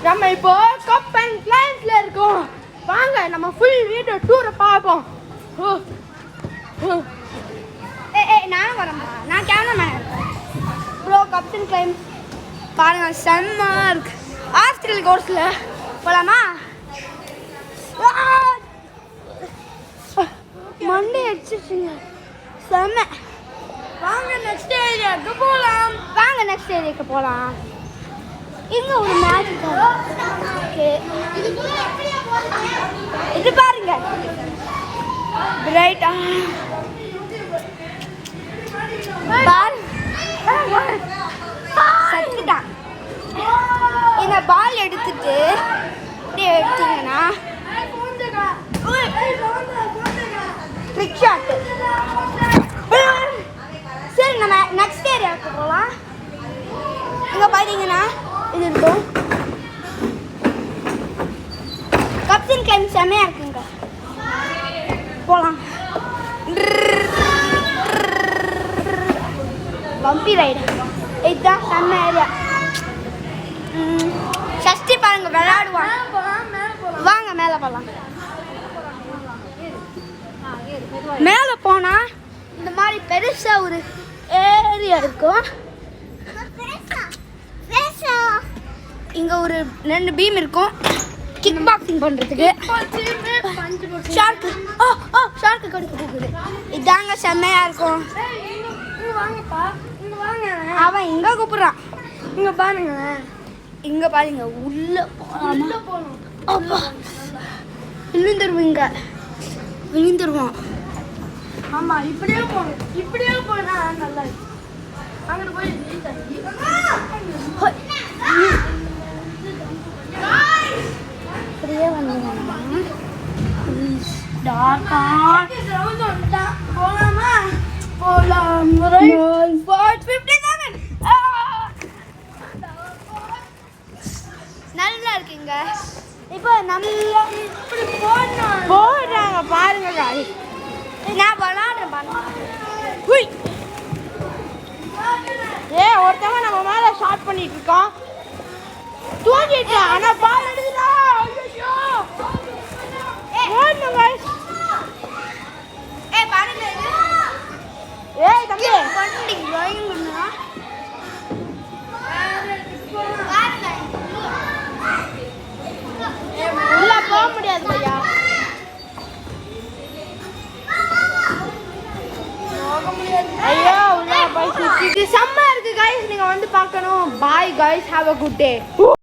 நம்ம இப்போ cup and கிளைம்ஸ்ல இருக்கோம். வாங்க நம்ம ஃபுல் வீடியோ டூரை பார்ப்போம். நானும் வரேன்ப்பா. நான் கேமராமேன் இருக்கேன். ப்ரோ கப் அண்ட் கிளைம்ஸ் பாருங்க செம்ம இருக்கு. ஆஸ்திரேலியா கோர்ஸ்ல போலாமா? மண்டே அடிச்சிருச்சுங்க. செம்ம. வாங்க நெக்ஸ்ட் ஏரியாவுக்கு போகலாம். வாங்க நெக்ஸ்ட் ஏரியாவுக்கு போகலாம். இங்க ஒரு மேஜிக் ஓகே. இது பாருங்க பிரைட்டா சத்துட்டான். இந்த பால் எடுத்துட்டு இப்படி எடுத்தீங்கன்னா ட்ரிக் ஷாட். சரி நம்ம நெக்ஸ்ட் ஏரியாவுக்கு போகலாம். இங்கே பார்த்தீங்கன்னா இது இருக்கும். கப்ஸ் கிளைம் செம்மையாக இருக்குங்க. போகலாம். பம்பி ரைடு இதுதான் செம்ம ஏரியா. சஷ்டி பாருங்க விளையாடுவாங்க. வாங்க மேலே போகலாம். மேலே போனால் இந்த மாதிரி பெருசாக ஒரு ஏரியா இருக்கும். இங்கே ஒரு 2 பீம் இருக்கும் கிக் பாக்ஸிங் பண்ணுறதுக்கு. ஷார்க்கு ஷார்க்கு கடிக்க போகுது. இதாங்க செம்மையாக இருக்கும். அவன் இங்கே கூப்பிட்றான். இங்கே பாருங்களேன். இங்கே பாருங்க உள்ள போகணும். அப்பா விழுந்துருவோம். இங்கே விழுந்துருவான். ஆமாம் இப்படியே போகணும். இப்படியே போனா நல்லா இருக்கு. அங்கே போய் இப்படியே வந்தீங்கன்னா போலாமா? போலாம். நல்லா இருக்குங்க. இப்போ நல்லா இப்படி போடுறாங்க பாருங்க. நான் விளாடுறேன் பாருங்க. ஒருத்தவன் நம்ம மேல ஷாட் பண்ணிட்டு இருக்கோம். தூங்கிட்டான். ஆனா பால் எடுத்துடா. பாருங்க ஏய் தம்பி பண்ணி டிராயிங் பண்ணா உள்ள போக முடியாது ஐயா. ஐயோ உள்ள போய் இது செம்ம இருக்கு गाइस. நீங்க வந்து பார்க்கணும். Bye guys, have a good day.